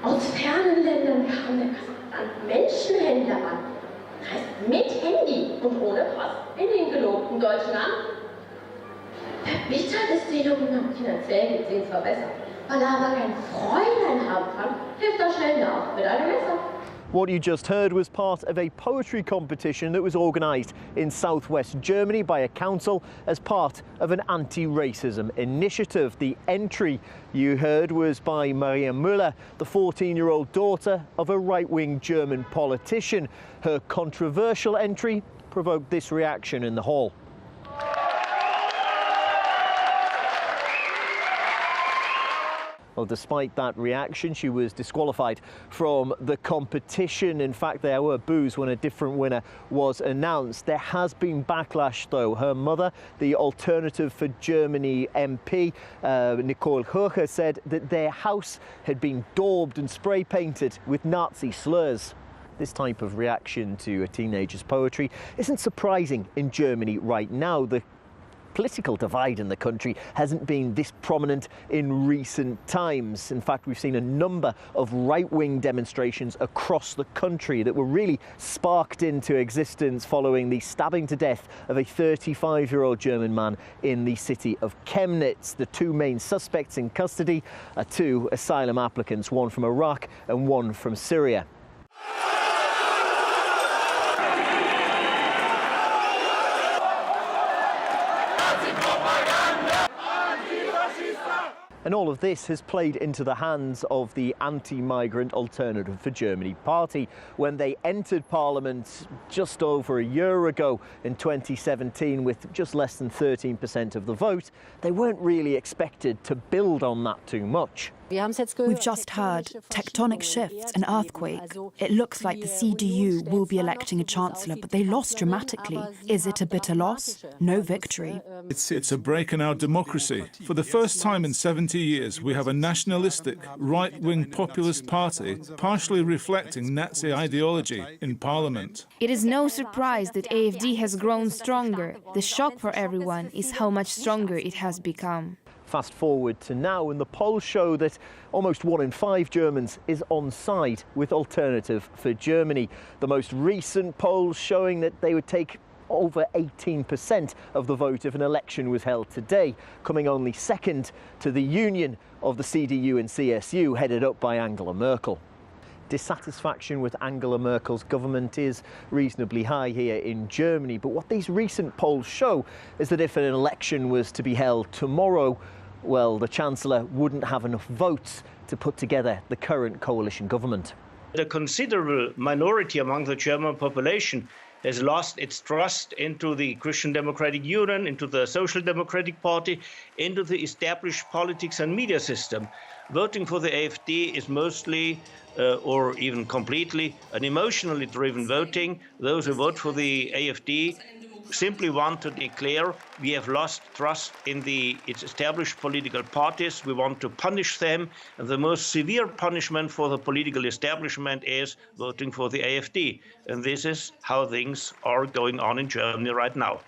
Aus fernen Ländern kam der Kasachstan Menschenhändler an. Heißt mit Handy und ohne Pass in den gelobten deutschen Land. Verbittert ist die Jungen, finanziell geht es ihnen zwar besser, weil er aber kein Fräulein haben kann, hilft er schnell nach mit einem Messer. What you just heard was part of a poetry competition that was organised in southwest Germany by a council as part of an anti-racism initiative. The entry you heard was by Maria Müller, the 14-year-old daughter of a right-wing German politician. Her controversial entry provoked this reaction in the hall. Well, despite that reaction, she was disqualified from the competition. In fact, there were boos when a different winner was announced. There has been backlash, though. Her mother, the Alternative for Germany MP, Nicole Hocher, said that their house had been daubed and spray painted with Nazi slurs. This type of reaction to a teenager's poetry isn't surprising in Germany right now. The political divide in the country hasn't been this prominent in recent times. In fact, we've seen a number of right-wing demonstrations across the country that were really sparked into existence following the stabbing to death of a 35-year-old German man in the city of Chemnitz. The two main suspects in custody are two asylum applicants, one from Iraq and one from Syria. And all of this has played into the hands of the Anti-Migrant Alternative for Germany party. When they entered Parliament just over a year ago in 2017 with just less than 13% of the vote, they weren't really expected to build on that too much. We've just heard tectonic shifts, an earthquake. It looks like the CDU will be electing a chancellor, but they lost dramatically. Is it a bitter loss? No victory. It's a break in our democracy. For the first time in 70 years, we have a nationalistic, right-wing populist party partially reflecting Nazi ideology in Parliament. It is no surprise that AfD has grown stronger. The shock for everyone is how much stronger it has become. Fast forward to now, and the polls show that almost 1 in 5 Germans is on side with Alternative for Germany. The most recent polls showing that they would take over 18% of the vote if an election was held today, coming only second to the union of the CDU and CSU, headed up by Angela Merkel. Dissatisfaction with Angela Merkel's government is reasonably high here in Germany, but what these recent polls show is that if an election was to be held tomorrow, well, the Chancellor wouldn't have enough votes to put together the current coalition government. A considerable minority among the German population has lost its trust into the Christian Democratic Union, into the Social Democratic Party, into the established politics and media system. Voting for the AfD is mostly, or even completely, an emotionally driven voting. Those who vote for the AfD simply want to declare we have lost trust in its established political parties. We want to punish them, and the most severe punishment for the political establishment is voting for the AfD. And this is how things are going on in Germany right now.